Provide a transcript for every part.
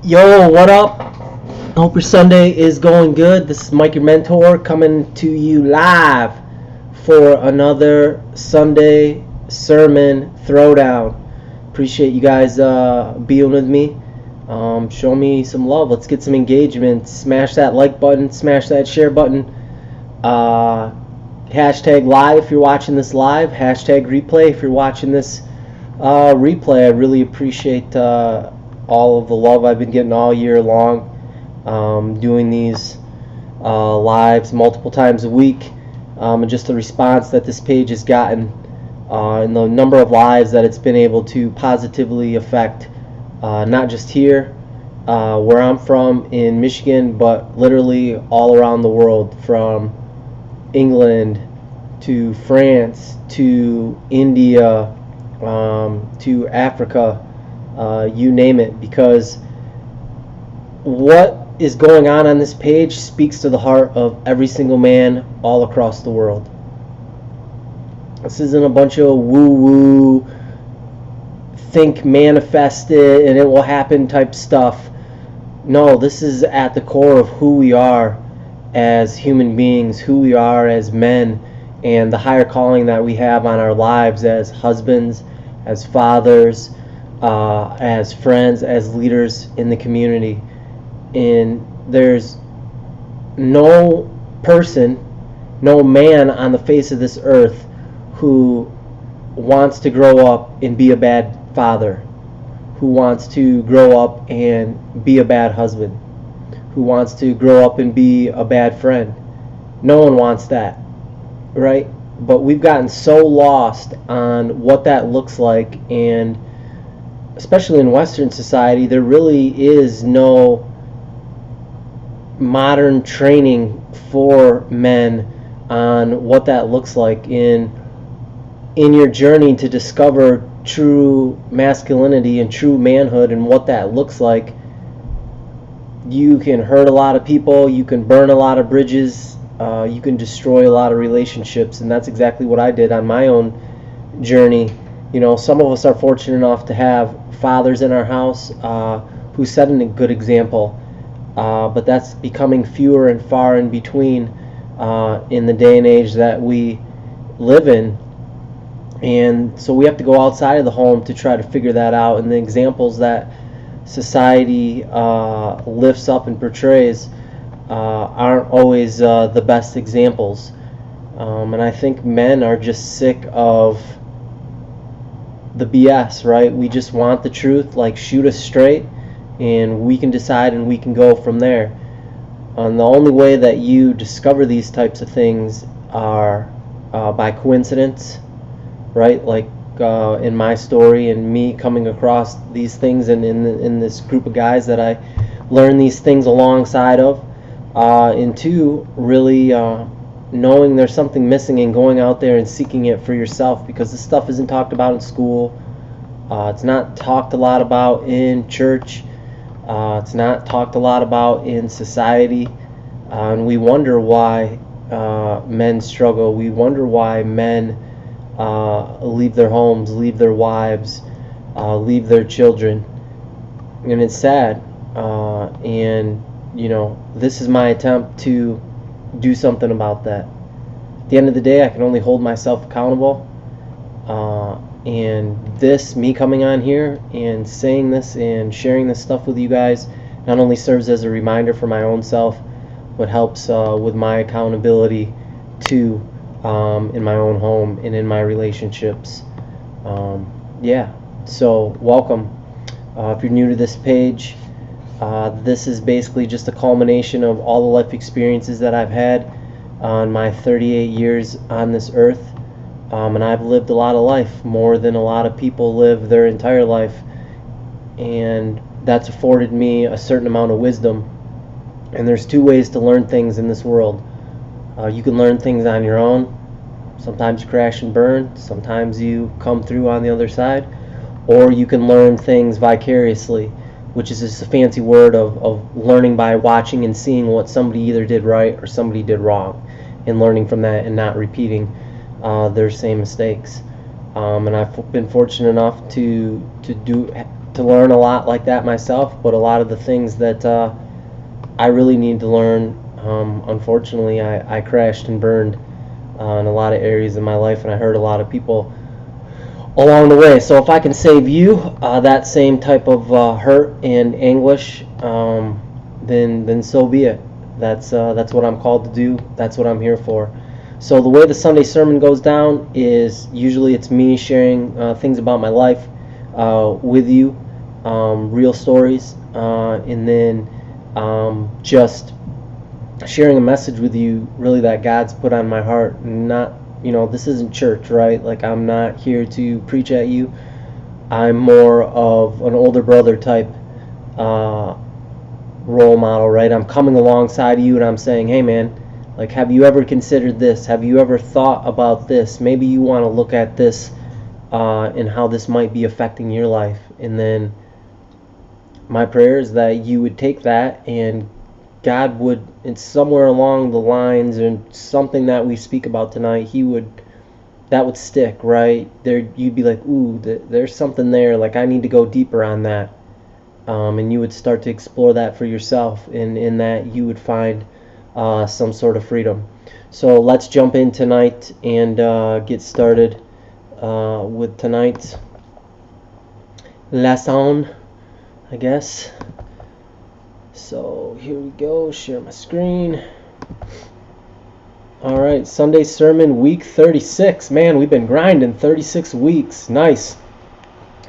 Yo, what up? Hope your Sunday is going good. This is Mike, your mentor, coming to you live for another Sunday sermon throwdown. Appreciate you guys being with me. Show me some love. Let's get some engagement. Smash that like button. Smash that share button. Hashtag live if you're watching this live. Hashtag replay if you're watching this replay. I really appreciate all of the love I've been getting all year long, doing these lives multiple times a week, and just the response that this page has gotten, and the number of lives that it's been able to positively affect, not just here where I'm from in Michigan, but literally all around the world, from England to France to India to Africa, you name it, because what is going on this page speaks to the heart of every single man all across the world. This isn't a bunch of woo-woo, think, manifest it, and it will happen type stuff. No, this is at the core of who we are as human beings, who we are as men, and the higher calling that we have on our lives as husbands, as fathers, as friends, as leaders in the community. And there's no person, no man on the face of this earth who wants to grow up and be a bad father, who wants to grow up and be a bad husband, who wants to grow up and be a bad friend. No one wants that, right? But we've gotten so lost on what that looks like, and especially in Western society, there really is no modern training for men on what that looks like in your journey to discover true masculinity and true manhood and what that looks like. You can hurt a lot of people, you can burn a lot of bridges, you can destroy a lot of relationships, and that's exactly what I did on my own journey. You know, some of us are fortunate enough to have fathers in our house who set a good example, but that's becoming fewer and far in between in the day and age that we live in. And so we have to go outside of the home to try to figure that out, and the examples that society lifts up and portrays aren't always the best examples. And I think men are just sick of the BS, right? We just want the truth, like shoot us straight, and we can decide and we can go from there. And the only way that you discover these types of things are by coincidence, right? Like in my story and me coming across these things, and in this group of guys that I learn these things alongside of, and two, really knowing there's something missing and going out there and seeking it for yourself, because this stuff isn't talked about in school. It's not talked a lot about in church. It's not talked a lot about in society. And we wonder why men struggle. We wonder why men leave their homes, leave their wives, leave their children. And it's sad. And, you know, this is my attempt to do something about that. At the end of the day, I can only hold myself accountable, and this, me coming on here and saying this and sharing this stuff with you guys, not only serves as a reminder for my own self, but helps with my accountability too, in my own home and in my relationships. Yeah, so welcome. If you're new to this page, this is basically just a culmination of all the life experiences that I've had on my 38 years on this earth. And I've lived a lot of life, more than a lot of people live their entire life. And that's afforded me a certain amount of wisdom. And there's two ways to learn things in this world. You can learn things on your own. Sometimes you crash and burn. Sometimes you come through on the other side. Or you can learn things vicariously, which is just a fancy word of learning by watching and seeing what somebody either did right or somebody did wrong, and learning from that and not repeating their same mistakes. And I've been fortunate enough to to learn a lot like that myself, but a lot of the things that I really need to learn, unfortunately, I crashed and burned in a lot of areas of my life, and I hurt a lot of people along the way. So if I can save you that same type of hurt and anguish, then so be it. That's what I'm called to do. That's what I'm here for. So the way the Sunday sermon goes down is usually it's me sharing things about my life with you, real stories, and then just sharing a message with you really that God's put on my heart. Not, this isn't church, right? Like, I'm not here to preach at you. I'm more of an older brother type role model, right? I'm coming alongside you and I'm saying, hey man, like, have you ever considered this? Have you ever thought about this? Maybe you want to look at this and how this might be affecting your life. And then my prayer is that you would take that and God would, it's somewhere along the lines and something that we speak about tonight, that would stick, right? There, you'd be like, ooh, there's something there, like I need to go deeper on that. And you would start to explore that for yourself, and in that you would find some sort of freedom. So let's jump in tonight and get started with tonight's lesson, I guess. So here we go, share my screen. Alright, Sunday sermon, week 36. Man, we've been grinding 36 weeks. Nice.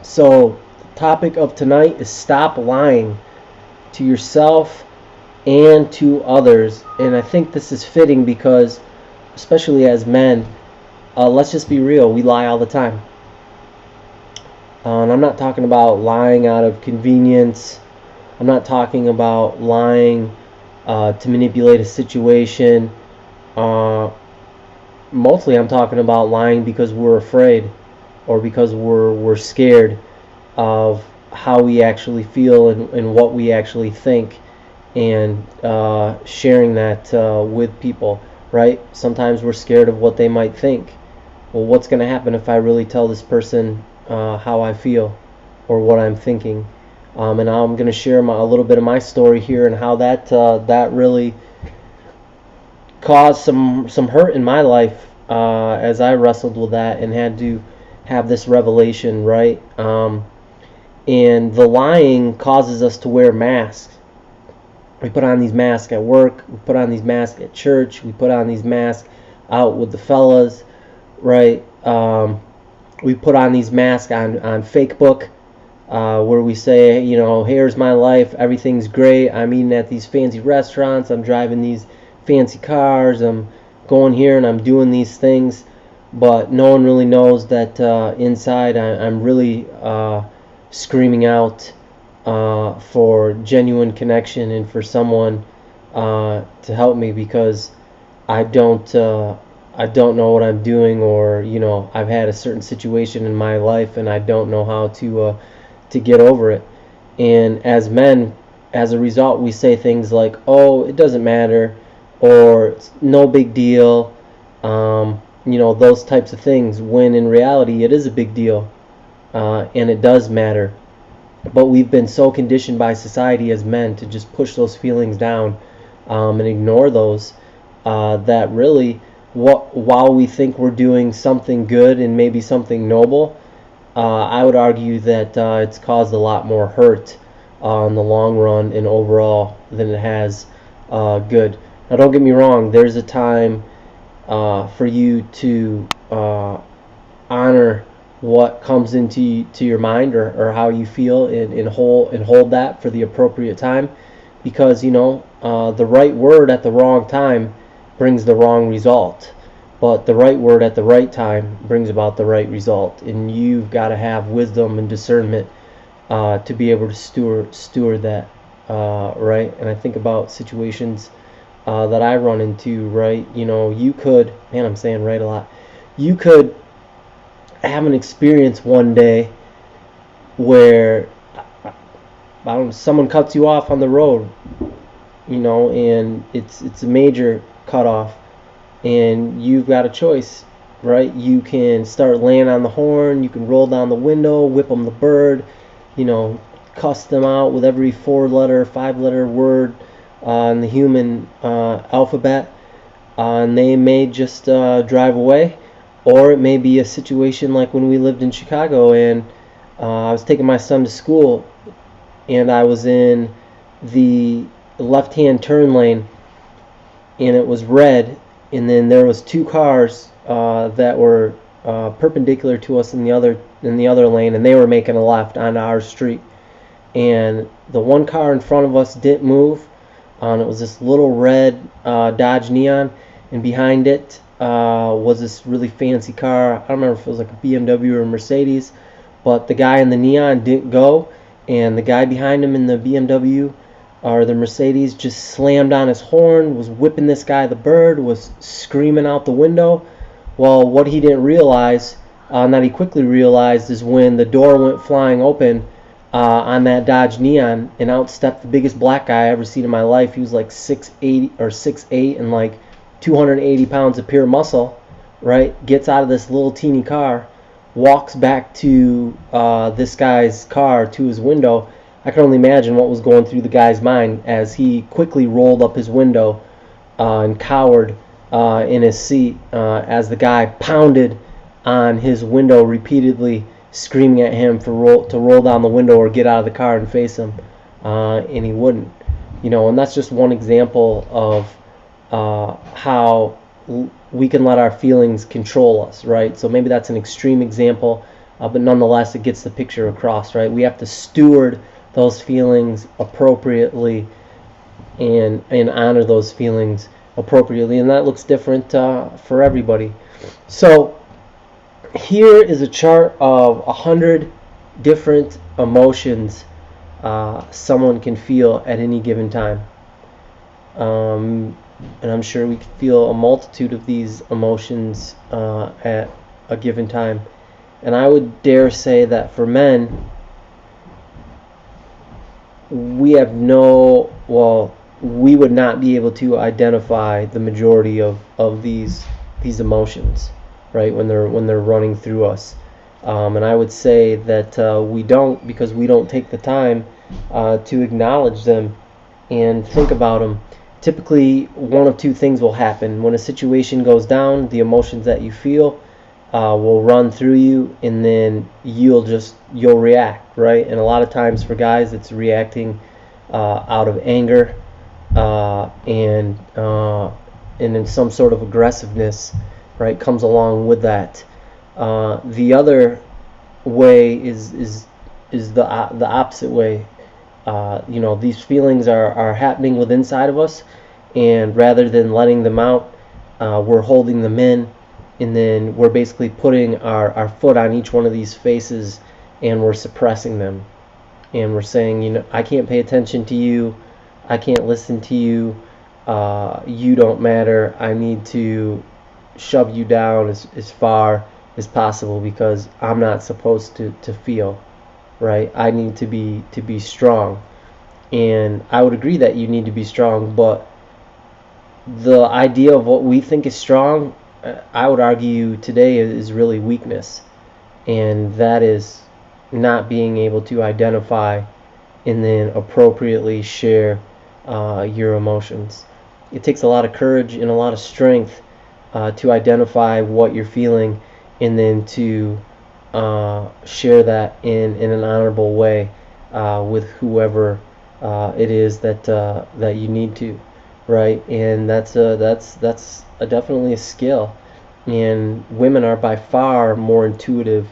So the topic of tonight is stop lying to yourself and to others. And I think this is fitting because, especially as men, let's just be real, we lie all the time. And I'm not talking about lying out of convenience. I'm not talking about lying to manipulate a situation. Mostly I'm talking about lying because we're afraid, or because we're scared of how we actually feel and what we actually think, and sharing that with people, right? Sometimes we're scared of what they might think. Well, what's going to happen if I really tell this person how I feel or what I'm thinking? And I'm going to share a little bit of my story here and how that really caused some hurt in my life as I wrestled with that and had to have this revelation, right? And the lying causes us to wear masks. We put on these masks at work, we put on these masks at church, we put on these masks out with the fellas, right? We put on these masks on Facebook, where we say, here's my life, everything's great, I'm eating at these fancy restaurants, I'm driving these fancy cars, I'm going here and I'm doing these things, but no one really knows that inside I'm really screaming out for genuine connection and for someone to help me, because I don't know what I'm doing, or I've had a certain situation in my life and I don't know how to get over it. And as men, as a result, we say things like, oh, it doesn't matter, or it's no big deal, those types of things, when in reality it is a big deal, and it does matter. But we've been so conditioned by society as men to just push those feelings down and ignore those, that really, while we think we're doing something good and maybe something noble, I would argue that it's caused a lot more hurt in the long run and overall than it has good. Now, don't get me wrong, there's a time for you to honor what comes into your mind, or how you feel, and hold that for the appropriate time, because the right word at the wrong time brings the wrong result, but the right word at the right time brings about the right result, and you've got to have wisdom and discernment to be able to steward that, right? And I think about situations that I run into, right? You could, man, I'm saying right a lot, you could have an experience one day where someone cuts you off on the road, and it's a major cutoff, and you've got a choice, right? You can start laying on the horn, you can roll down the window, whip them the bird, cuss them out with every 4-letter, 5-letter word in the human alphabet, and they may just drive away. Or it may be a situation like when we lived in Chicago, and I was taking my son to school, and I was in the left-hand turn lane, and it was red, and then there was 2 cars that were perpendicular to us in the other lane, and they were making a left on our street. And the one car in front of us didn't move. It was this little red Dodge Neon, and behind it was this really fancy car. I don't remember if it was like a BMW or a Mercedes, but the guy in the Neon didn't go, and the guy behind him in the BMW or the Mercedes just slammed on his horn, was whipping this guy the bird, was screaming out the window. Well, what he didn't realize, that he quickly realized, is when the door went flying open on that Dodge Neon, and out stepped the biggest black guy I ever seen in my life. He was like 6'8" or 6'8" and like 280 pounds of pure muscle, right? Gets out of this little teeny car, walks back to this guy's car, to his window. I can only imagine what was going through the guy's mind as he quickly rolled up his window and cowered in his seat as the guy pounded on his window repeatedly, screaming at him to roll down the window or get out of the car and face him, and he wouldn't. And that's just one example of how we can let our feelings control us, right? So maybe that's an extreme example, but nonetheless it gets the picture across, right? We have to steward those feelings appropriately and honor those feelings appropriately, and that looks different for everybody. So here is a chart of 100 different emotions someone can feel at any given time. And I'm sure we could feel a multitude of these emotions at a given time. And I would dare say that for men, we would not be able to identify the majority of these emotions, right, when they're running through us. And I would say that we don't, because we don't take the time to acknowledge them and think about them. Typically, one of two things will happen. When a situation goes down, the emotions that you feel will run through you, and then you'll react, right? And a lot of times for guys, it's reacting out of anger and in some sort of aggressiveness, right, comes along with that. The other way is the opposite way. These feelings are happening within inside of us, and rather than letting them out, we're holding them in, and then we're basically putting our foot on each one of these faces, and we're suppressing them, and we're saying, I can't pay attention to you, I can't listen to you, you don't matter, I need to shove you down as far as possible because I'm not supposed to feel, right? I need to be strong. And I would agree that you need to be strong, but the idea of what we think is strong, I would argue today, is really weakness. And that is not being able to identify and then appropriately share your emotions. It takes a lot of courage and a lot of strength to identify what you're feeling, and then to share that in an honorable way with whoever it is that you need to, right? And that's definitely a skill. And women are by far more intuitive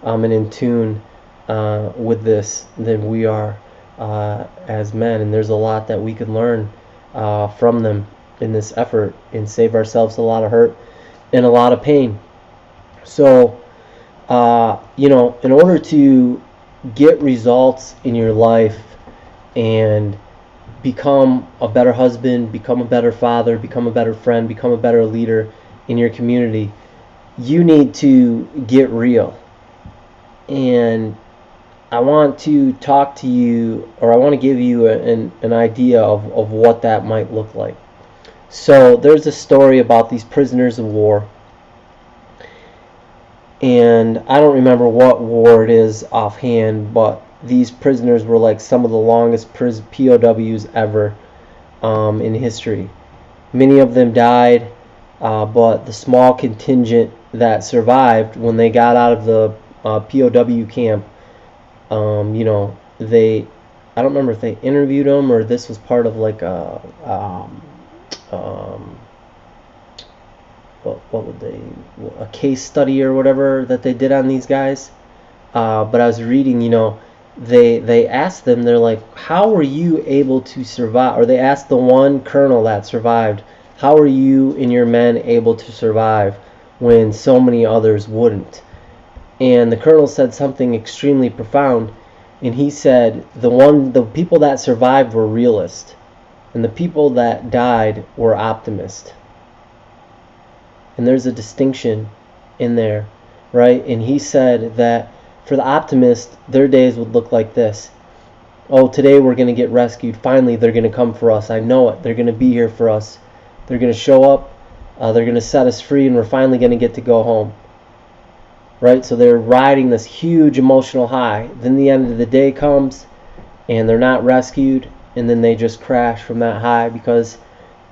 and in tune with this than we are as men. And there's a lot that we could learn from them in this effort and save ourselves a lot of hurt and a lot of pain. So, in order to get results in your life and become a better husband, become a better father, become a better friend, become a better leader in your community, you need to get real. And I want to talk to you, or I want to give you an idea of what that might look like. So there's a story about these prisoners of war, and I don't remember what war it is offhand, but these prisoners were like some of the longest POWs ever in history. Many of them died, but the small contingent that survived, when they got out of the POW camp, I don't remember if they interviewed them or this was part of like a case study or whatever that they did on these guys. But I was reading, they asked them, they're like, how were you able to survive? Or they asked the one colonel that survived, how are you and your men able to survive when so many others wouldn't? And the colonel said something extremely profound, and he said the people that survived were realists, and the people that died were optimists. And there's a distinction in there, right? And he said that for the optimist, their days would look like this. Oh, today we're going to get rescued. Finally, they're going to come for us. I know it. They're going to be here for us. They're going to show up. They're going to set us free, and we're finally going to get to go home. Right? So they're riding this huge emotional high. Then the end of the day comes, and they're not rescued, and then they just crash from that high because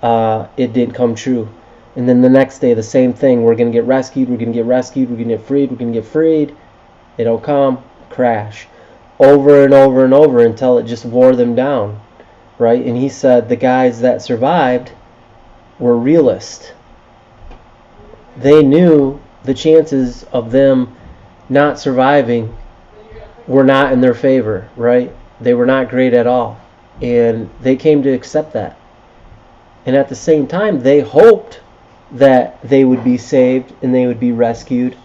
it didn't come true. And then the next day, the same thing. We're going to get rescued. We're going to get rescued. We're going to get freed. We're going to get freed. They don't come. Crash. Over and over and over until it just wore them down. Right? And he said the guys that survived were realists. They knew the chances of them not surviving were not in their favor. Right? They were not great at all. And they came to accept that. And at the same time, they hoped that they would be saved and they would be rescued,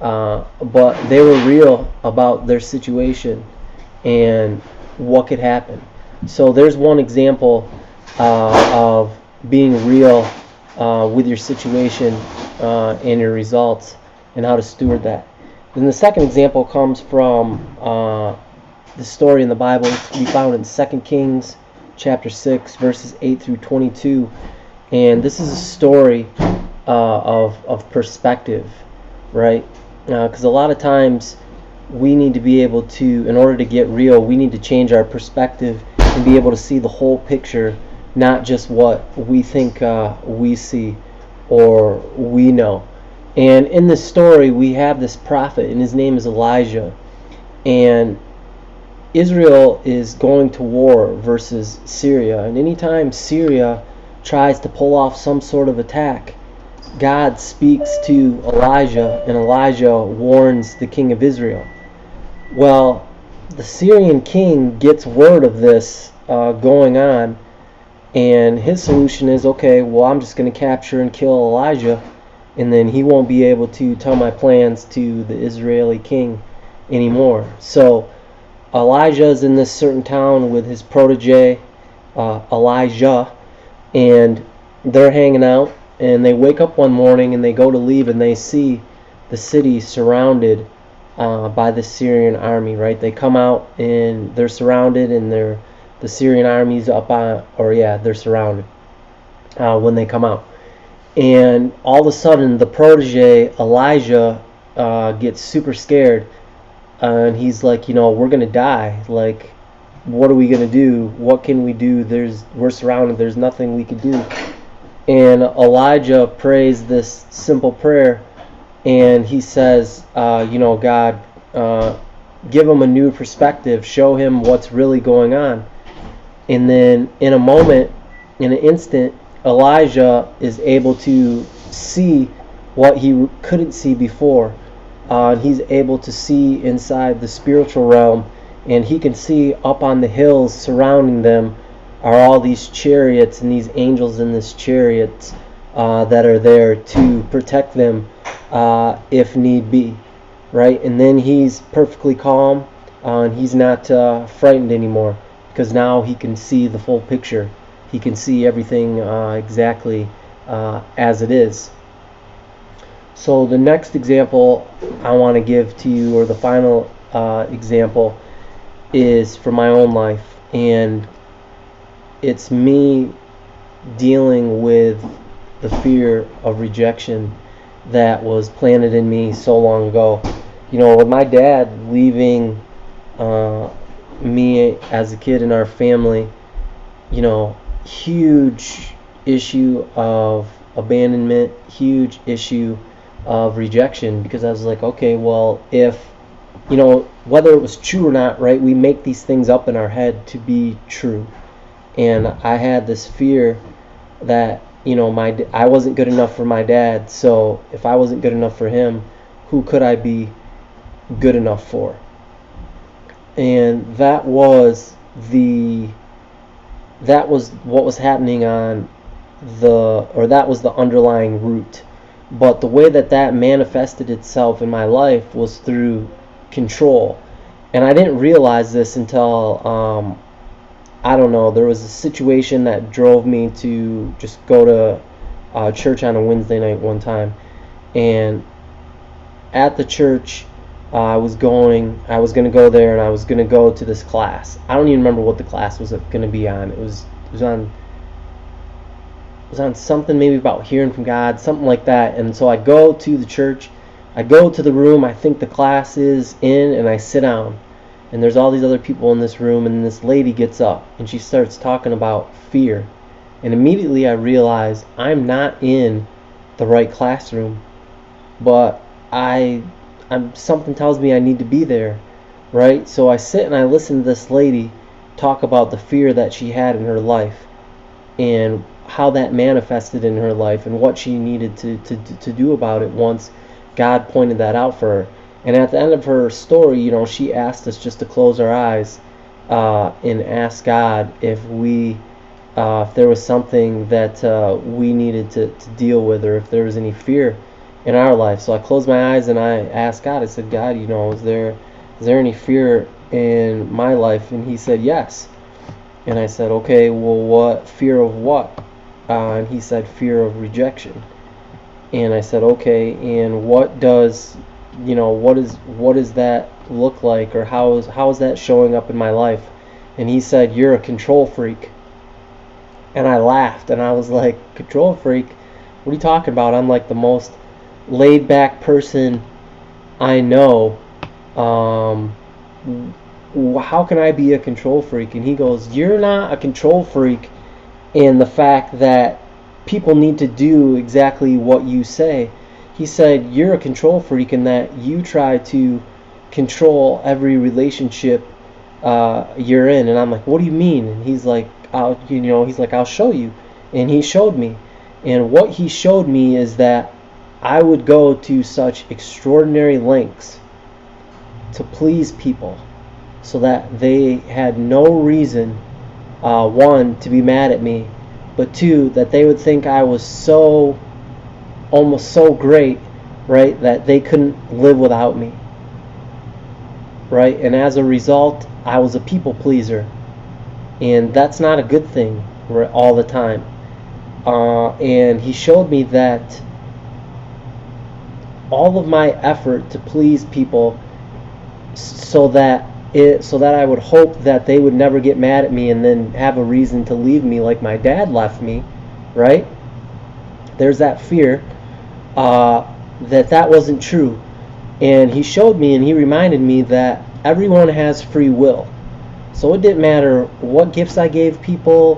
but they were real about their situation and what could happen. So there's one example of being real with your situation and your results and how to steward that. Then the second example comes from the story in the Bible. It's to be found in 2 Kings chapter 6 verses 8 through 22. And this is a story of perspective, right? Because a lot of times we need to be able to, in order to get real, we need to change our perspective and be able to see the whole picture, not just what we think we see or we know. And in this story, we have this prophet, and his name is Elijah. And Israel is going to war versus Syria. And anytime Syria tries to pull off some sort of attack, God speaks to Elijah, and Elijah warns the king of Israel. Well, the Syrian king gets word of this going on, and his solution is, okay, well, I'm just going to capture and kill Elijah, and then he won't be able to tell my plans to the Israeli king anymore. So Elijah is in this certain town with his protege, Elijah, and they're hanging out, and they wake up one morning and they go to leave, and they see the city surrounded by the Syrian army, right? They come out and they're surrounded, and the Syrian army's up on, they're surrounded when they come out. And all of a sudden, the protege, Elijah, gets super scared, and he's like, we're going to die. Like, what are we going to do? What can we do? We're surrounded. There's nothing we can do. And Elijah prays this simple prayer, and he says, God, give him a new perspective. Show him what's really going on. And then in a moment, in an instant, Elijah is able to see what he couldn't see before. He's able to see inside the spiritual realm, and he can see up on the hills surrounding them are all these chariots and these angels in this chariots that are there to protect them if need be, right? And then he's perfectly calm, and he's not frightened anymore, because now he can see the full picture. He can see everything exactly as it is. So the next example I want to give to you, or the final example, is from my own life, and it's me dealing with the fear of rejection that was planted in me so long ago. With my dad leaving me as a kid in our family, huge issue of abandonment, huge issue of rejection, because I was like, okay, well, if, whether it was true or not, right, we make these things up in our head to be true. And I had this fear that, I wasn't good enough for my dad, so if I wasn't good enough for him, who could I be good enough for? And that was what was happening that was the underlying root. But the way that manifested itself in my life was through control. And I didn't realize this until, I don't know, there was a situation that drove me to just go to church on a Wednesday night one time. And at the church, I was going to go there, and I was going to go to this class. I don't even remember what the class was going to be on. It was on something maybe about hearing from God, something like that. And so I go to the church, I go to the room I think the class is in, and I sit down. And there's all these other people in this room, and this lady gets up, and she starts talking about fear. And immediately I realize I'm not in the right classroom, but something tells me I need to be there, right? So I sit and I listen to this lady talk about the fear that she had in her life, and how that manifested in her life, and what she needed to do about it once God pointed that out for her. And at the end of her story, she asked us just to close our eyes and ask God if there was something that we needed to deal with, or if there was any fear in our life. So I closed my eyes and I asked God. I said, God, is there any fear in my life? And He said, yes. And I said, okay, well, what fear of what? And He said, fear of rejection. And I said, okay, and what does that look like, or how is that showing up in my life? And He said, you're a control freak. And I laughed, and I was like, control freak? What are you talking about? I'm like the most laid back person I know. How can I be a control freak? And He goes, you're not a control freak in the fact that people need to do exactly what you say. He said, you're a control freak in that you try to control every relationship you're in. And I'm like, what do you mean? And he's like, I'll show you. And He showed me. And what He showed me is that I would go to such extraordinary lengths to please people, so that they had no reason, one, to be mad at me, but two, that they would think I was almost so great, right, that they couldn't live without me, right? And as a result, I was a people pleaser, and that's not a good thing all the time. And He showed me that all of my effort to please people, so that I would hope that they would never get mad at me and then have a reason to leave me like my dad left me, right? There's that fear that wasn't true. And He showed me, and He reminded me that everyone has free will. So it didn't matter what gifts I gave people,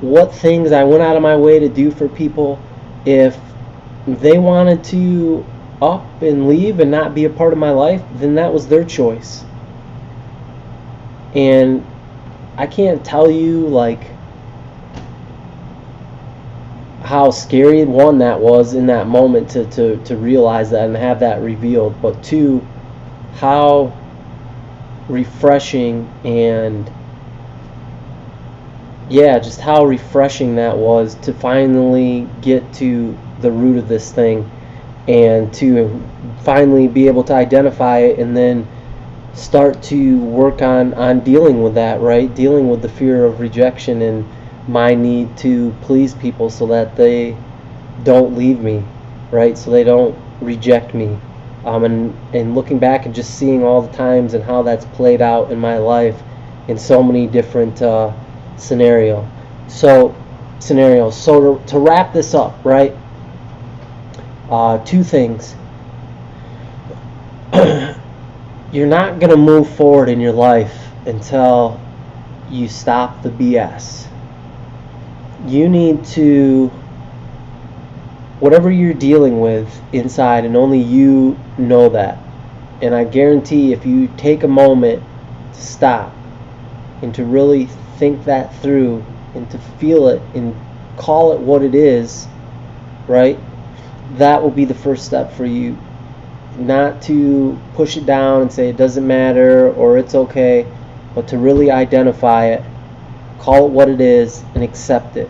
what things I went out of my way to do for people. If they wanted to up and leave and not be a part of my life, then that was their choice. And I can't tell you how scary, one, that was in that moment to realize that and have that revealed, but two, how refreshing, and just how refreshing that was to finally get to the root of this thing, and to finally be able to identify it, and then start to work on dealing with that, right? Dealing with the fear of rejection and my need to please people so that they don't leave me, right? So they don't reject me. And looking back and just seeing all the times and how that's played out in my life in so many different scenarios. So to wrap this up, right? Two things. you're not going to move forward in your life until you stop the BS. You need to, whatever you're dealing with inside, and only you know that. And I guarantee if you take a moment to stop and to really think that through and to feel it and call it what it is, right? That will be the first step for you. Not to push it down and say it doesn't matter or it's okay, but to really identify it, call it what it is, and accept it,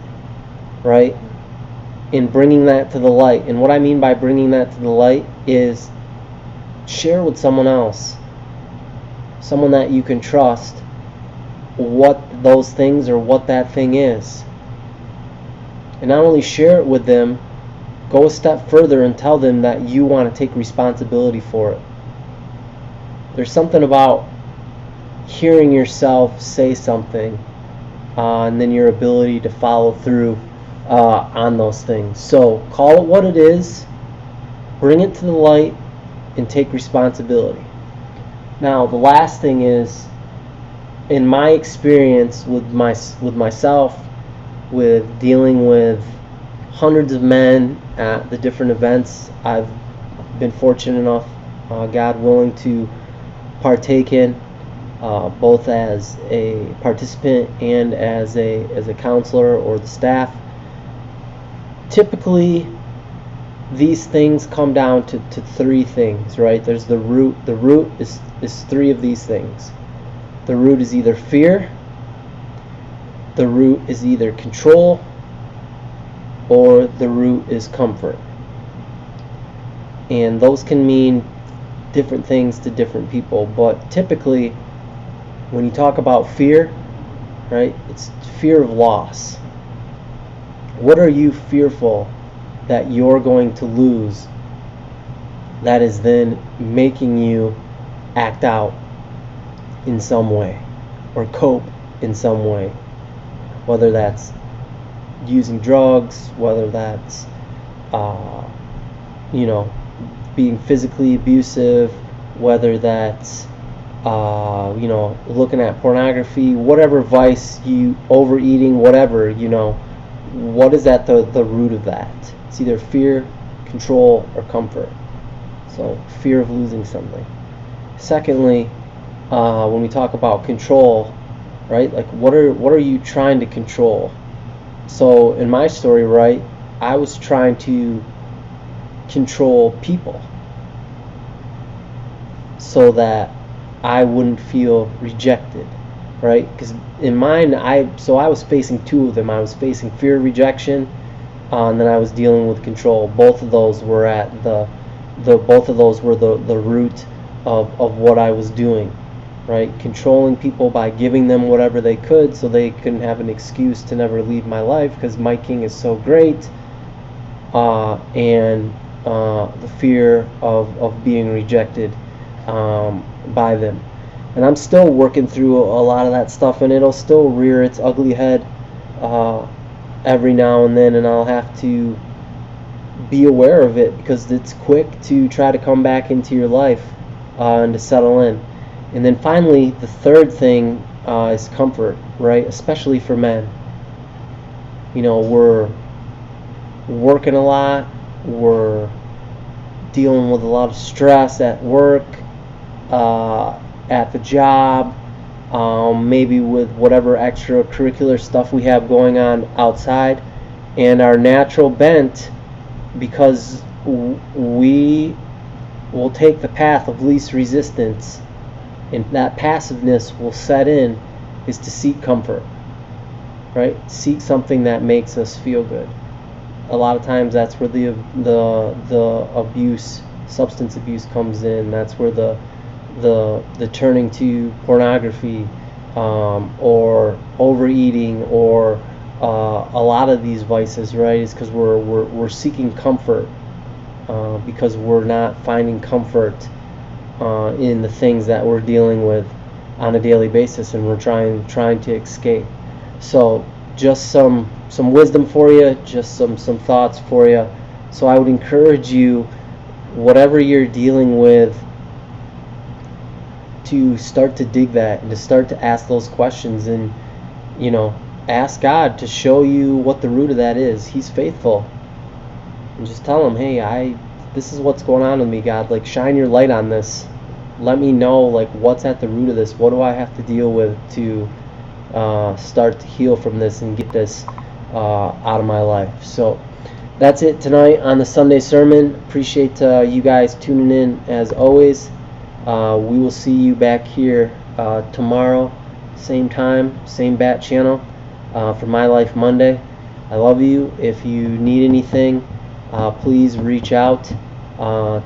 right? In bringing that to the light. And what I mean by bringing that to the light is share with someone else, someone that you can trust, what those things or what that thing is. And not only share it with them, go a step further and tell them that you want to take responsibility for it. There's something about hearing yourself say something and then your ability to follow through on those things. So call it what it is, bring it to the light, and take responsibility. Now the last thing is, in my experience with myself, with dealing with hundreds of men at the different events I've been fortunate enough, God willing, to partake in, both as a participant and as a counselor or the staff. Typically, these things come down to three things, right? There's the root. The root is three of these things. The root is either fear, the root is either control, or the root is comfort. And those can mean different things to different people, but typically when you talk about fear, right, it's fear of loss. What are you fearful that you're going to lose that is then making you act out in some way or cope in some way? Whether that's using drugs, whether that's being physically abusive, whether that's looking at pornography, whatever vice, you overeating, whatever, what is at the root of that? It's either fear, control, or comfort. So fear of losing something. Secondly, when we talk about control, right, like what are you trying to control? So in my story, right, I was trying to control people so that I wouldn't feel rejected, right? Because in mine, I was facing two of them. I was facing fear of rejection, and then I was dealing with control. Both of those were at the root of what I was doing, right? Controlling people by giving them whatever they could so they couldn't have an excuse to never leave my life because my king is so great, and the fear of being rejected by them. And I'm still working through a lot of that stuff, and it'll still rear its ugly head every now and then, and I'll have to be aware of it because it's quick to try to come back into your life and to settle in. And then finally, the third thing is comfort, right? Especially for men. We're working a lot, we're dealing with a lot of stress at work, at the job, maybe with whatever extracurricular stuff we have going on outside, and our natural bent, because we will take the path of least resistance and that passiveness will set in, is to seek comfort, right? Seek something that makes us feel good. A lot of times that's where the abuse, substance abuse comes in. That's where the turning to pornography or overeating or a lot of these vices, right, is because we're seeking comfort because we're not finding comfort in the things that we're dealing with on a daily basis, and we're trying to escape. So just some wisdom for you, just some thoughts for you. So I would encourage you, whatever you're dealing with, to start to dig that and to start to ask those questions, and ask God to show you what the root of that is. He's faithful. And just tell him, hey, this is what's going on with me, God. Like, shine your light on this. Let me know, like, what's at the root of this. What do I have to deal with to start to heal from this and get this out of my life? So that's it tonight on the Sunday sermon. Appreciate you guys tuning in as always. We will see you back here tomorrow, same time, same bat channel, for My Life Monday. I love you. If you need anything, please reach out.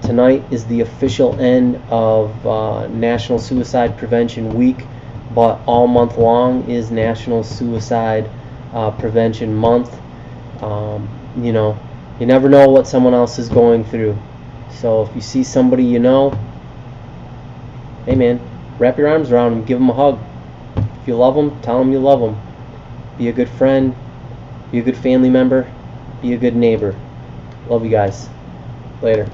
Tonight is the official end of National Suicide Prevention Week, but all month long is National Suicide Prevention Month. You never know what someone else is going through. So if you see somebody hey man, wrap your arms around them, give them a hug. If you love them, tell them you love them. Be a good friend, be a good family member, be a good neighbor. Love you guys. Later.